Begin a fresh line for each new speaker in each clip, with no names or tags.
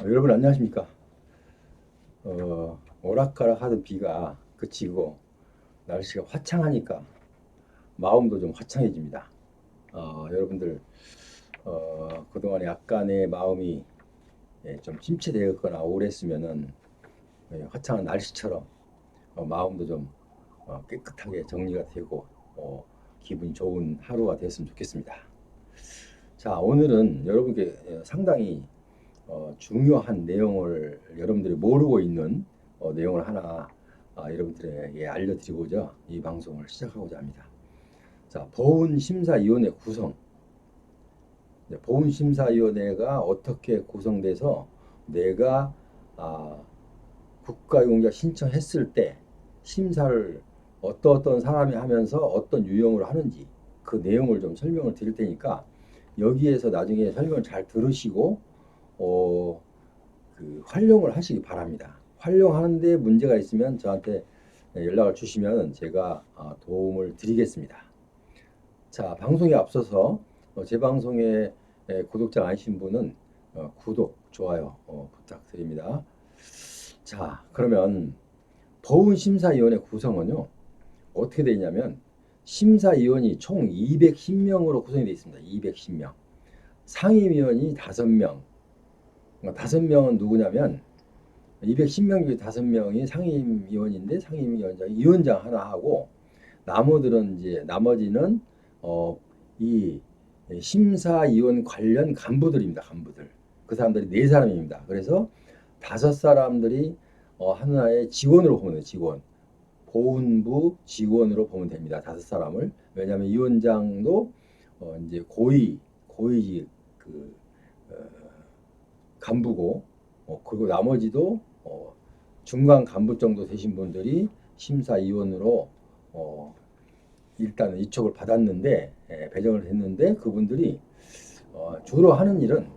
여러분 안녕하십니까? 오락가락 하던 비가 그치고 날씨가 화창하니까 마음도 좀 화창해집니다. 여러분들 그동안에 약간의 마음이 좀 침체되었거나 우울했으면은 화창한 날씨처럼 마음도 좀 깨끗하게 정리가 되고 기분이 좋은 하루가 됐으면 좋겠습니다. 자, 오늘은 여러분께 상당히 중요한 내용을 여러분들이 모르고 있는 내용을 하나 여러분들에게 알려드리고자 이 방송을 시작하고자 합니다. 자, 보훈심사위원회 구성. 보훈심사위원회가 어떻게 구성돼서 내가 국가용자 신청했을 때 심사를 어떤 사람이 하면서 어떤 유형으로 하는지 그 내용을 좀 설명을 드릴 테니까 여기에서 나중에 설명을 잘 들으시고 활용을 하시기 바랍니다. 활용하는데 문제가 있으면 저한테 연락을 주시면 제가 도움을 드리겠습니다. 자, 방송에 앞서서 제 방송에 구독자 아니신 분은 구독, 좋아요 부탁드립니다. 자, 그러면 보훈심사위원회 구성은요, 어떻게 되어 있냐면 심사위원이 총 210명으로 구성이 되어 있습니다. 210명. 상임위원이 5명. 5명은 누구냐면 210명 중에 5명이 상임위원인데 위원장 하나 하고 나머지는 이 심사위원 관련 간부들입니다. 간부들. 그 사람들이 4사람입니다. 그래서 5사람들이 하나의 직원으로 보면 돼요. 직원. 보훈부 직원으로 보면 됩니다. 5사람을. 왜냐하면 위원장도 이제 고위직 간부고 그리고 나머지도 중간 간부 정도 되신 분들이 심사위원으로 일단 이촉을 받았는데 배정을 했는데 그분들이 주로 하는 일은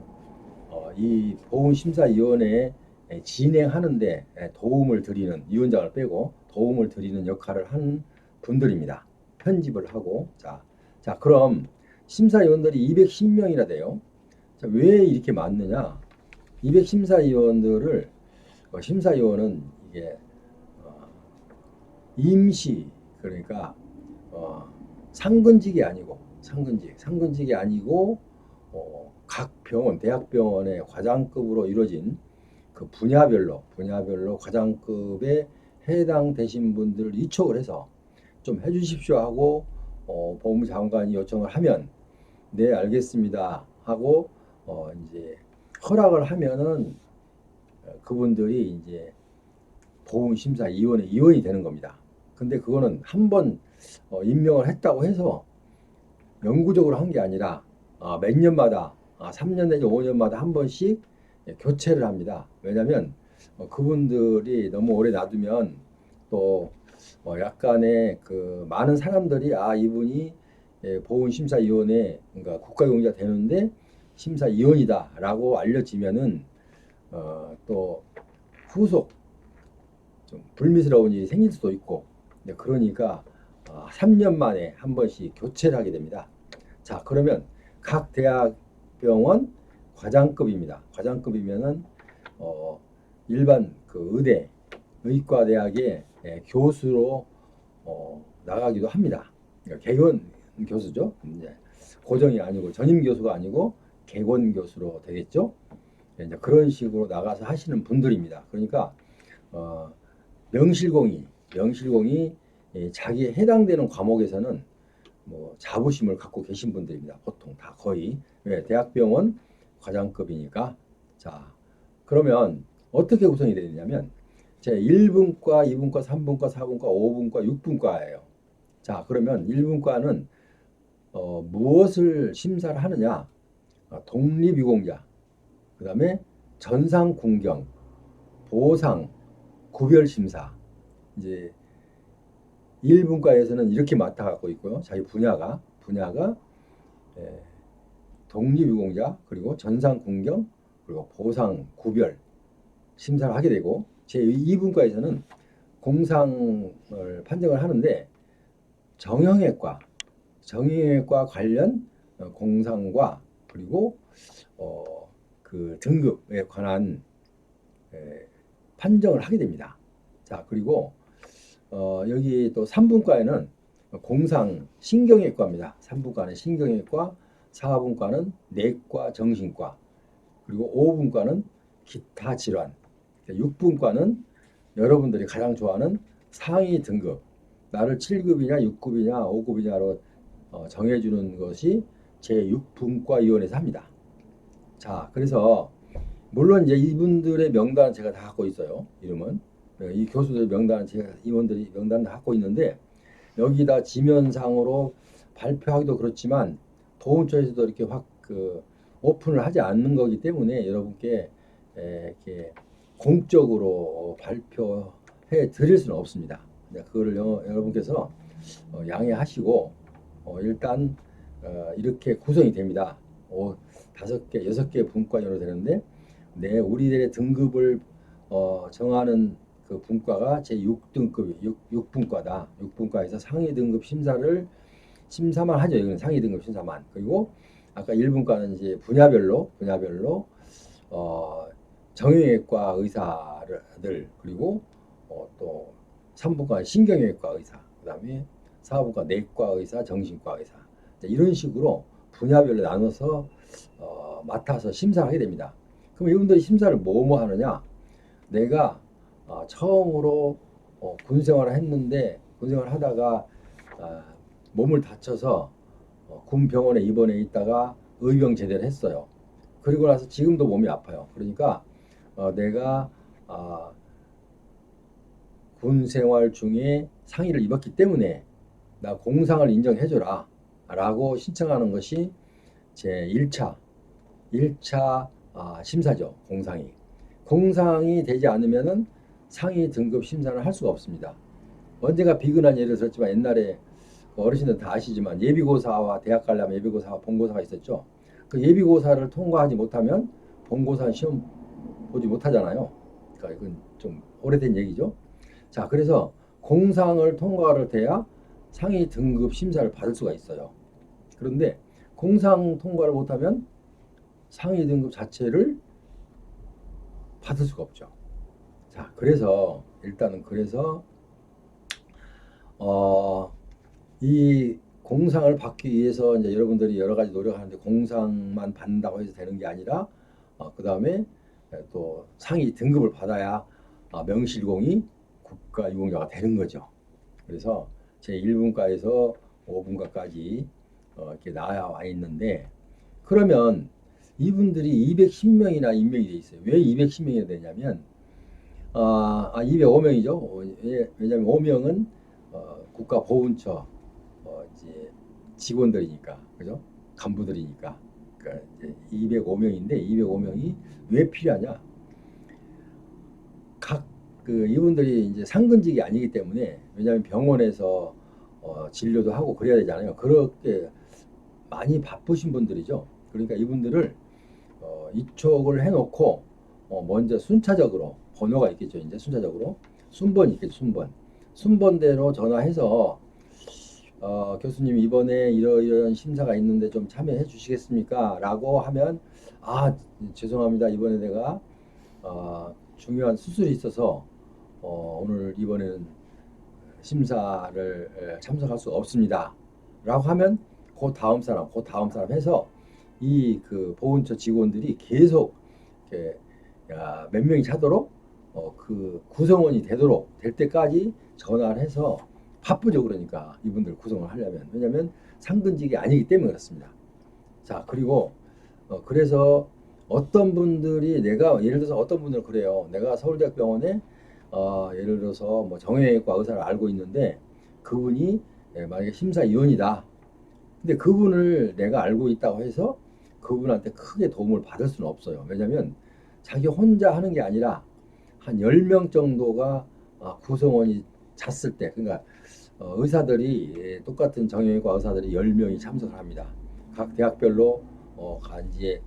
이 보훈심사위원회에 진행하는데 도움을 드리는 위원장을 빼고 도움을 드리는 역할을 하는 분들입니다. 편집을 하고 자 그럼 심사위원들이 210명이나 돼요. 자, 왜 이렇게 많느냐? 200심사위원들을 심사위원은 이게 임시 그러니까 상근직이 아니고 상근직이 아니고 각 병원 대학병원의 과장급으로 이루어진 그 분야별로 과장급에 해당되신 분들을 이촉을 해서 좀 해주십시오 하고 법무부 장관이 요청을 하면 네 알겠습니다 하고 이제 허락을 하면은 그분들이 이제 보훈심사위원회 위원이 되는 겁니다. 근데 그거는 한번 임명을 했다고 해서 영구적으로 한 게 아니라 몇 년마다 3년 내지 5년마다 한 번씩 교체를 합니다. 왜냐하면 그분들이 너무 오래 놔두면 또 약간의 그 많은 사람들이 이분이 보훈심사위원회 그러니까 국가용자 되는데 심사위원이다라고 알려지면은 또 후속 좀 불미스러운 일이 생길 수도 있고 그러니까 3년 만에 한 번씩 교체를 하게 됩니다. 자, 그러면 각 대학병원 과장급입니다. 과장급이면은 일반 그 의대 의과대학의 교수로 나가기도 합니다. 그러니까 개원 교수죠. 이제 고정이 아니고 전임 교수가 아니고 개원 교수로 되겠죠. 이제 그런 식으로 나가서 하시는 분들입니다. 그러니까 명실공히 자기에 해당되는 과목에서는 뭐 자부심을 갖고 계신 분들입니다. 보통 다 거의. 왜? 대학병원 과장급이니까. 자, 그러면 어떻게 구성이 되느냐면 제 1분과, 2분과, 3분과, 4분과, 5분과, 6분과예요. 자, 그러면 1분과는 무엇을 심사를 하느냐? 독립유공자, 그 다음에 전상군경, 보상, 구별심사. 이제 1분과에서는 이렇게 맡아갖고 있고요. 자기 분야가 독립유공자, 그리고 전상군경, 그리고 보상, 구별 심사를 하게 되고 제2분과에서는 공상을 판정을 하는데 정형외과 관련 공상과 그리고 그 등급에 관한 판정을 하게 됩니다. 자, 그리고 여기 또 3분과에는 공상 신경외과입니다. 3분과는 신경외과, 4분과는 내과 정신과, 그리고 5분과는 기타 질환, 6분과는 여러분들이 가장 좋아하는 상위 등급, 나를 7급이냐 6급이냐 5급이냐로 정해주는 것이 제6분과위원회에서 합니다. 자, 그래서 물론 이제 이분들의 명단은 제가 다 갖고 있어요. 이름은 이 교수들의 명단은 제가 임원들이 명단을 다 갖고 있는데, 여기다 지면상으로 발표하기도 그렇지만 보훈처에서도 이렇게 확 오픈을 하지 않는 거기 때문에 여러분께 이렇게 공적으로 발표해 드릴 수는 없습니다. 그거를 여러분께서 양해하시고 일단 이렇게 구성이 됩니다. 5개, 6개 분과로 되는데, 우리들의 등급을 정하는 그 분과가 제6등급 6분과다. 6분과에서 상위 등급 심사만 하죠. 이건 상위 등급 심사만. 그리고 아까 1분과는 이제 분야별로 정형외과 의사들, 그리고 또 3분과 신경외과 의사, 그다음에 4분과 내과 의사, 정신과 의사, 이런 식으로 분야별로 나눠서 맡아서 심사를 하게 됩니다. 그럼 이분들이 심사를 뭐뭐 하느냐? 내가 처음으로 군 생활을 했는데, 군 생활을 하다가 몸을 다쳐서 군 병원에 입원해 있다가 의병 제대를 했어요. 그리고 나서 지금도 몸이 아파요. 그러니까 내가 군 생활 중에 상의를 입었기 때문에 나 공상을 인정해줘라 라고 신청하는 것이 제 1차 심사죠. 공상이 되지 않으면은 상위 등급 심사를 할 수가 없습니다. 언제가 비근한 예를 들었지만, 옛날에 어르신들 다 아시지만 예비고사와 대학 가려면 예비고사와 본고사가 있었죠. 그 예비고사를 통과하지 못하면 본고사 시험 보지 못하잖아요. 그러니까 이건 좀 오래된 얘기죠. 자, 그래서 공상을 통과를 돼야 상위 등급 심사를 받을 수가 있어요. 그런데 공상 통과를 못하면 상위 등급 자체를 받을 수가 없죠. 자, 그래서 일단은 이 공상을 받기 위해서 이제 여러분들이 여러 가지 노력하는데, 공상만 받는다고 해서 되는 게 아니라 그 다음에 또 상위 등급을 받아야 명실공히 국가유공자가 되는 거죠. 그래서 제 1분과에서 5분과까지 이렇게 나와 있는데, 그러면 이분들이 210명이나 임명이 돼 있어요. 왜 210명이 되냐면 205명이죠. 왜냐하면 5명은 국가보훈처 이제 직원들이니까, 그죠? 간부들이니까. 그러니까 이제 205명인데, 205명이 왜 필요하냐? 이분들이 이제 상근직이 아니기 때문에, 왜냐하면 병원에서 진료도 하고 그래야 되잖아요. 그렇게 많이 바쁘신 분들이죠. 그러니까 이분들을 이촉을 해놓고 먼저 순차적으로, 번호가 있겠죠. 이제 순차적으로 순번이 있겠죠. 순번대로 전화해서 교수님, 이번에 이러이러한 심사가 있는데 좀 참여해 주시겠습니까? 라고 하면, 죄송합니다. 이번에 내가 중요한 수술이 있어서 오늘 이번에는 심사를 참석할 수가 없습니다. 라고 하면 그 다음 사람 해서 그 보훈처 직원들이 계속 이렇게 몇 명이 차도록 그 구성원이 될 때까지 전화를 해서 바쁘죠. 그러니까 이분들 구성을 하려면, 왜냐하면 상근직이 아니기 때문에 그렇습니다. 자, 그리고 그래서 어떤 분들이, 내가 예를 들어서 어떤 분들은 그래요. 내가 서울대학병원에 예를 들어서 뭐 정형외과 의사를 알고 있는데, 그분이 만약에 심사위원이다. 근데 그분을 내가 알고 있다고 해서 그분한테 크게 도움을 받을 수는 없어요. 왜냐하면 자기 혼자 하는 게 아니라 한 10명 정도가 구성원이 잤을 때, 그러니까 의사들이, 똑같은 정형외과 의사들이 10명이 참석을 합니다. 각 대학별로 간지에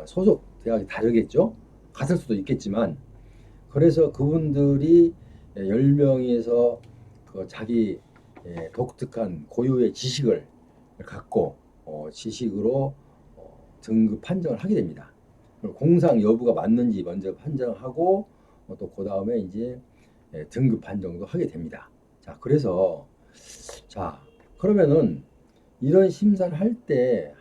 소속 대학이 다르겠죠. 같을 수도 있겠지만, 그래서 그분들이 10명에서 자기 독특한 고유의 지식을 갖고 지식으로 등급 판정을 하게 됩니다. 공상 여부가 맞는지 먼저 판정하고, 또 그 다음에 이제 등급 판정도 하게 됩니다. 자, 그래서 자, 그러면은 이런 심사를 할 때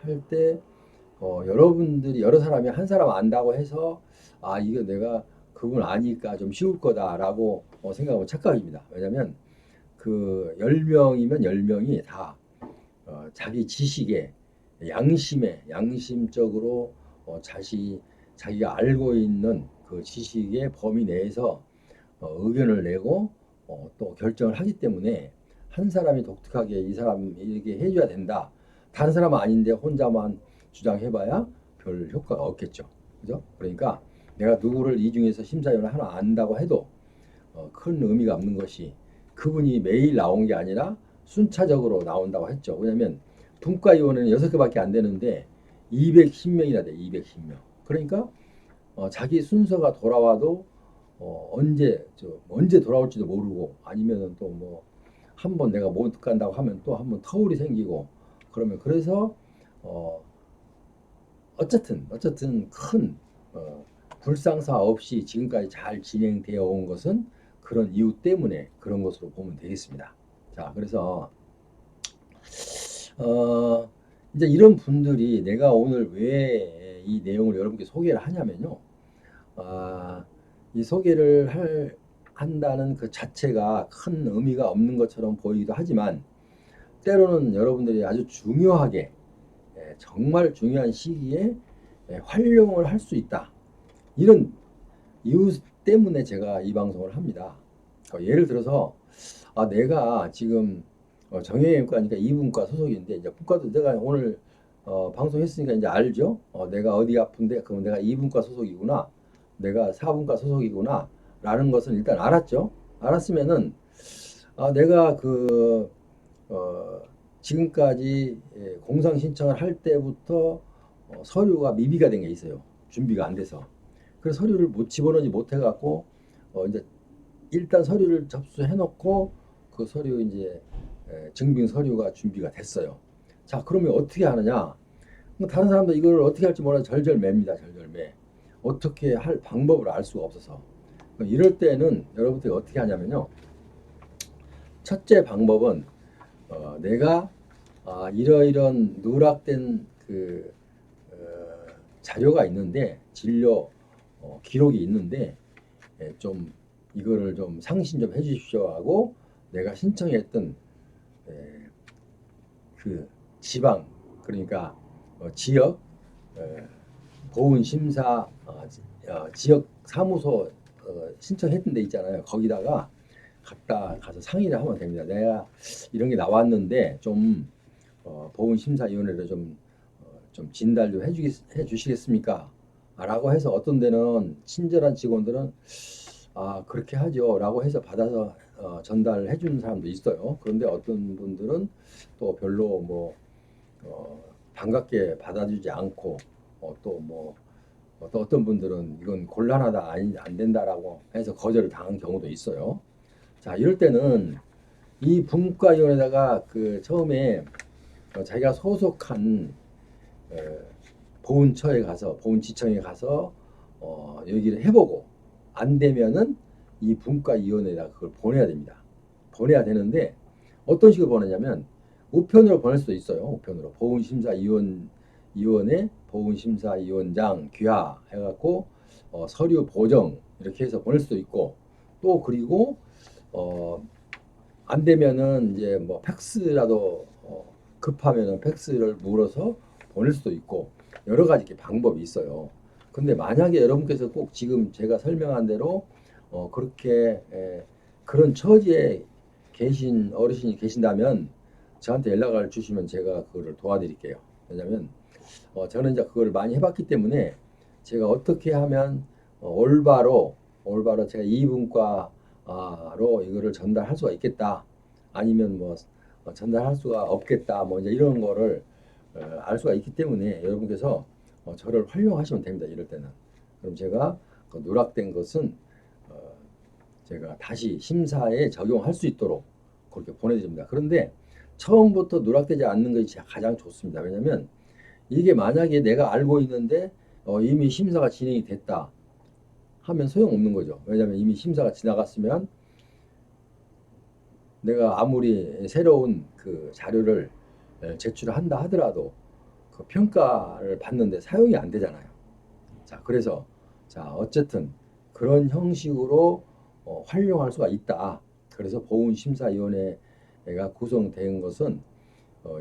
여러분들이 여러 사람이 한 사람 안다고 해서 아, 이거 내가 그분 아니까 좀 쉬울 거다라고 생각하면 착각입니다. 왜냐면 그 10명이면 10명이 다 자기 지식에 양심적으로 자기가 알고 있는 그 지식의 범위 내에서 의견을 내고 또 결정을 하기 때문에 한 사람이 독특하게 이 사람에게 해줘야 된다. 다른 사람은 아닌데 혼자만 주장해봐야 별 효과가 없겠죠. 그죠? 그러니까 내가 누구를 이 중에서 심사위원을 하나 안다고 해도 큰 의미가 없는 것이 그분이 매일 나온 게 아니라 순차적으로 나온다고 했죠. 왜냐하면 분과위원회는 6개밖에 안 되는데 210명이나 돼. 210명. 그러니까 자기 순서가 돌아와도 언제 돌아올지도 모르고 아니면은 또 뭐 한 번 내가 못 간다고 하면 또 한 번 터울이 생기고 그러면 그래서 어쨌든 큰 불상사 없이 지금까지 잘 진행되어 온 것은 그런 이유 때문에 그런 것으로 보면 되겠습니다. 자, 그래서 이제 이런 분들이 내가 오늘 왜 이 내용을 여러분께 소개를 하냐면요. 이 소개를 한다는 그 자체가 큰 의미가 없는 것처럼 보이기도 하지만 때로는 여러분들이 아주 중요하게 정말 중요한 시기에 활용을 할 수 있다. 이런 이유 때문에 제가 이 방송을 합니다. 예를 들어서 내가 지금 정형외과니까 이분과 소속인데 이제 분과도 내가 오늘 방송했으니까 이제 알죠. 내가 어디 아픈데 그럼 내가 이분과 소속이구나. 내가 사분과 소속이구나. 라는 것은 일단 알았죠. 알았으면은 내가 지금까지 공상 신청을 할 때부터 서류가 미비가 된 게 있어요. 준비가 안 돼서. 그래서 서류를 못 집어넣지 못해갖고 이제 일단 서류를 접수해놓고 그 서류 이제 증빙 서류가 준비가 됐어요. 자, 그러면 어떻게 하느냐? 다른 사람도 이걸 어떻게 할지 몰라서 절절매입니다. 절절매. 어떻게 할 방법을 알 수가 없어서. 이럴 때는 여러분들이 어떻게 하냐면요. 첫째 방법은 내가 이러이런 누락된 그 자료가 있는데 진료 기록이 있는데 좀 이거를 좀 상신 좀 해주십시오 하고 내가 신청했던 그 지방 그러니까 지역 보훈심사 지역 사무소 신청했던 데 있잖아요. 거기다가 가서 상의를 하면 됩니다. 내가 이런 게 나왔는데 좀 보훈심사위원회를 좀 진달 좀 해주시겠습니까? 라고 해서 어떤 데는 친절한 직원들은 그렇게 하죠 라고 해서 받아서 전달해 주는 사람도 있어요. 그런데 어떤 분들은 또 별로 뭐 반갑게 받아주지 않고 또 어떤 분들은 이건 곤란하다 안 된다라고 해서 거절을 당한 경우도 있어요. 자, 이럴 때는 이 분과위원회다가 그 처음에 자기가 소속한 보훈지청에 가서 얘기를 해보고 안 되면은 이 분과위원회에다 그걸 보내야 됩니다. 보내야 되는데 어떤 식으로 보내냐면 우편으로 보낼 수도 있어요. 우편으로 보훈심사위원회 보훈심사위원장 귀하 해갖고 서류 보정 이렇게 해서 보낼 수도 있고 또 그리고 안 되면은 이제 뭐 팩스라도 급하면은 팩스를 물어서 보낼 수도 있고 여러 가지 이렇게 방법이 있어요. 근데 만약에 여러분께서 꼭 지금 제가 설명한 대로 그렇게 그런 처지에 계신 어르신이 계신다면 저한테 연락을 주시면 제가 그거를 도와드릴게요. 왜냐면 저는 이제 그걸 많이 해봤기 때문에 제가 어떻게 하면 올바로 제가 이분과로 이거를 전달할 수가 있겠다. 아니면 뭐 전달할 수가 없겠다. 뭐 이제 이런 거를 알 수가 있기 때문에 여러분께서 저를 활용하시면 됩니다. 이럴 때는. 그럼 제가 그 누락된 것은 제가 다시 심사에 적용할 수 있도록 그렇게 보내드립니다. 그런데 처음부터 누락되지 않는 것이 가장 좋습니다. 왜냐하면 이게 만약에 내가 알고 있는데 이미 심사가 진행이 됐다 하면 소용없는 거죠. 왜냐하면 이미 심사가 지나갔으면 내가 아무리 새로운 그 자료를 제출한다 하더라도 그 평가를 받는데 사용이 안 되잖아요. 자, 그래서 자, 어쨌든 그런 형식으로 활용할 수가 있다. 그래서 보훈심사위원회가 구성된 것은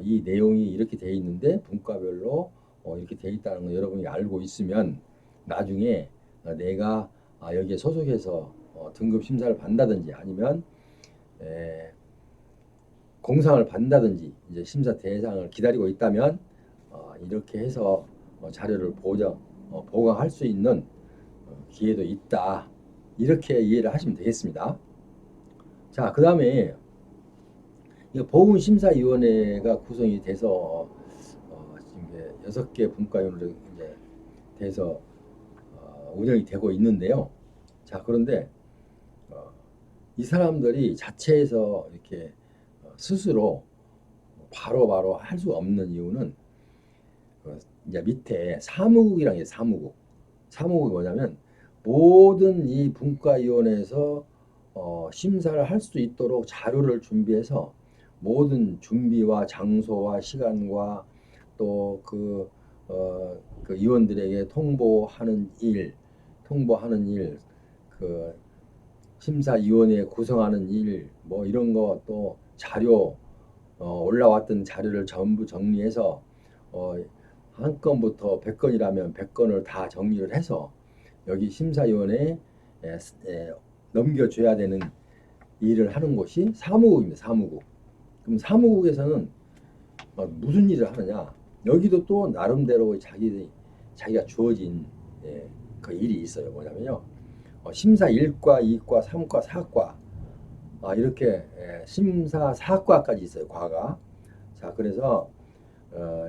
이 내용이 이렇게 돼 있는데 분과별로 이렇게 돼 있다는 거 여러분이 알고 있으면 나중에 내가 여기에 소속해서 등급 심사를 받는다든지 아니면 공상을 받는다든지 이제 심사 대상을 기다리고 있다면 이렇게 해서 자료를 보강할 수 있는 기회도 있다. 이렇게 이해를 하시면 되겠습니다. 자, 그 다음에 보훈심사위원회가 구성이 돼서 지금 6개 분과위원으로 이제 돼서 운영이 되고 있는데요. 자, 그런데 이 사람들이 자체에서 이렇게 스스로 바로바로 할 수 없는 이유는 이제 밑에 사무국이라는 게 사무국이 뭐냐면 모든 이 분과위원회에서 심사를 할 수 있도록 자료를 준비해서 모든 준비와 장소와 시간과 또 그 위원들에게 통보하는 일, 그 심사위원회 구성하는 일, 뭐 이런 거 또 자료 올라왔던 자료를 전부 정리해서 한 건부터 100건이라면 100건을 다 정리를 해서 여기 심사위원회에 넘겨줘야 되는 일을 하는 곳이 사무국입니다. 사무국. 그럼 사무국에서는 무슨 일을 하느냐? 여기도 또 나름대로 자기가 주어진 그 일이 있어요. 뭐냐면요. 심사 1과, 2과, 3과, 4과 이렇게 심사 4과까지 있어요. 과가. 자, 그래서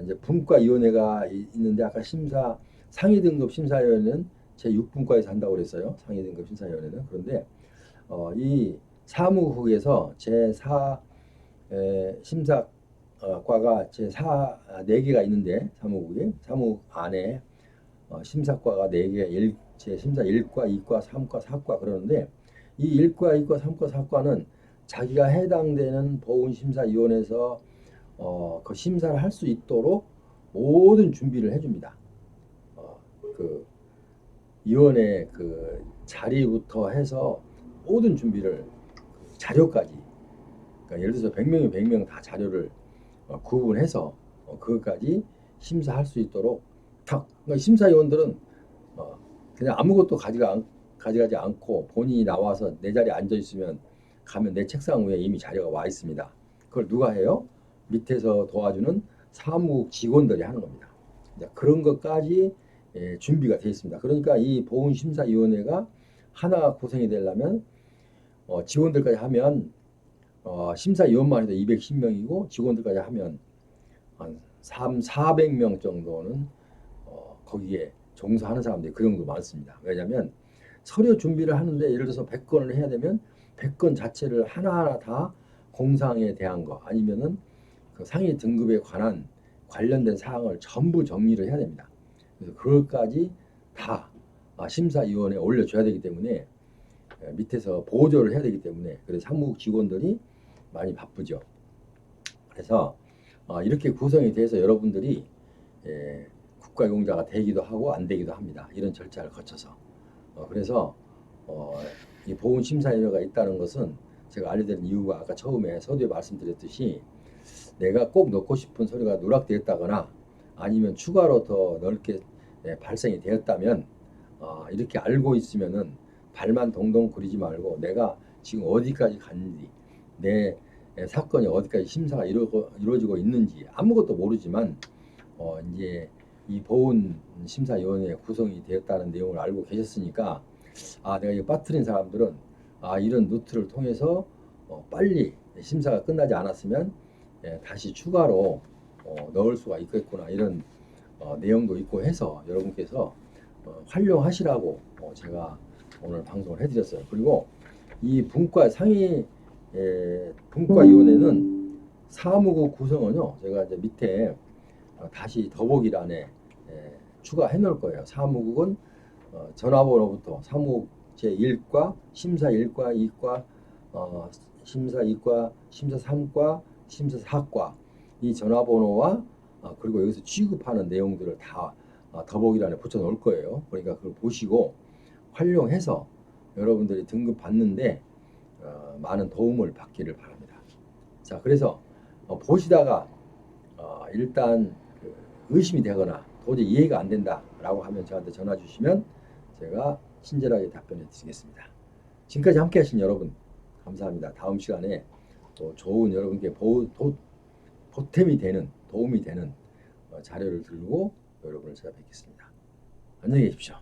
이제 분과위원회가 있는데 아까 심사 상위 등급 심사위원회는 제 6분과에서 한다고 그랬어요. 상위 등급 심사위원회는. 그런데 이 사무국에서 제4 심사과가 제4 4개가 있는데 사무국 안에 심사과가 4개, 제 심사 1과, 2과, 3과, 4과 그러는데 이 1과, 2과, 3과, 4과는 자기가 해당되는 보훈심사위원회에서 그 심사를 할 수 있도록 모든 준비를 해줍니다. 그 위원회 그 자리부터 해서 모든 준비를 자료까지 그러니까 예를 들어서 100명이 100명 다 자료를 구분해서 그것까지 심사할 수 있도록 그러니까 심사위원들은 그냥 아무것도 가져가지 않고 본인이 나와서 내 자리에 앉아 있으면 가면 내 책상 위에 이미 자료가 와 있습니다. 그걸 누가 해요? 밑에서 도와주는 사무국 직원들이 하는 겁니다. 그런 것까지 준비가 되어 있습니다. 그러니까 이 보훈심사위원회가 하나가 구성이 되려면 직원들까지 하면 심사위원만 해도 210명이고 직원들까지 하면 한 400명 정도는 거기에 종사하는 사람들이 그 정도 많습니다. 왜냐하면 서류 준비를 하는데 예를 들어서 100건을 해야 되면 100건 자체를 하나하나 다 공상에 대한 거 아니면은 그 상위 등급에 관련된 사항을 전부 정리를 해야 됩니다. 그래서 그걸까지 다 심사위원회에 올려줘야 되기 때문에 밑에서 보조를 해야 되기 때문에 그래서 사무국 직원들이 많이 바쁘죠. 그래서 이렇게 구성이 돼서 여러분들이 국가용자가 되기도 하고 안 되기도 합니다. 이런 절차를 거쳐서. 그래서 이 보훈심사위원회가 있다는 것은 제가 알려드린 이유가 아까 처음에 서두에 말씀드렸듯이 내가 꼭 넣고 싶은 서류가 누락되었다거나 아니면 추가로 더 넓게 발생이 되었다면 이렇게 알고 있으면은 발만 동동 구리지 말고 내가 지금 어디까지 갔는지 내 사건이 어디까지 심사가 이루어지고 있는지 아무것도 모르지만 이제 이 보훈심사위원회 구성이 되었다는 내용을 알고 계셨으니까 내가 이거 빠뜨린 사람들은 이런 루트를 통해서 빨리 심사가 끝나지 않았으면 다시 추가로 넣을 수가 있겠구나 이런 내용도 있고 해서 여러분께서 활용하시라고 제가 오늘 방송을 해드렸어요. 그리고 이 상위 분과위원회는 사무국 구성은요 제가 이제 밑에 다시 더보기란에 추가해 놓을 거예요. 사무국은 전화번호부터 사무 제1과, 심사 1과, 2과, 심사 2과, 심사 3과, 심사 4과 이 전화번호와 그리고 여기서 취급하는 내용들을 다 더보기란에 붙여 놓을 거예요. 그러니까 그걸 보시고 활용해서 여러분들이 등급 받는데 많은 도움을 받기를 바랍니다. 자, 그래서 보시다가 일단 그 의심이 되거나 도저히 이해가 안 된다라고 하면 저한테 전화 주시면 제가 친절하게 답변해 드리겠습니다. 지금까지 함께 하신 여러분 감사합니다. 다음 시간에 또 좋은 여러분께 보탬이 되는 도움이 되는 자료를 들고 여러분을 찾아뵙겠습니다. 안녕히 계십시오.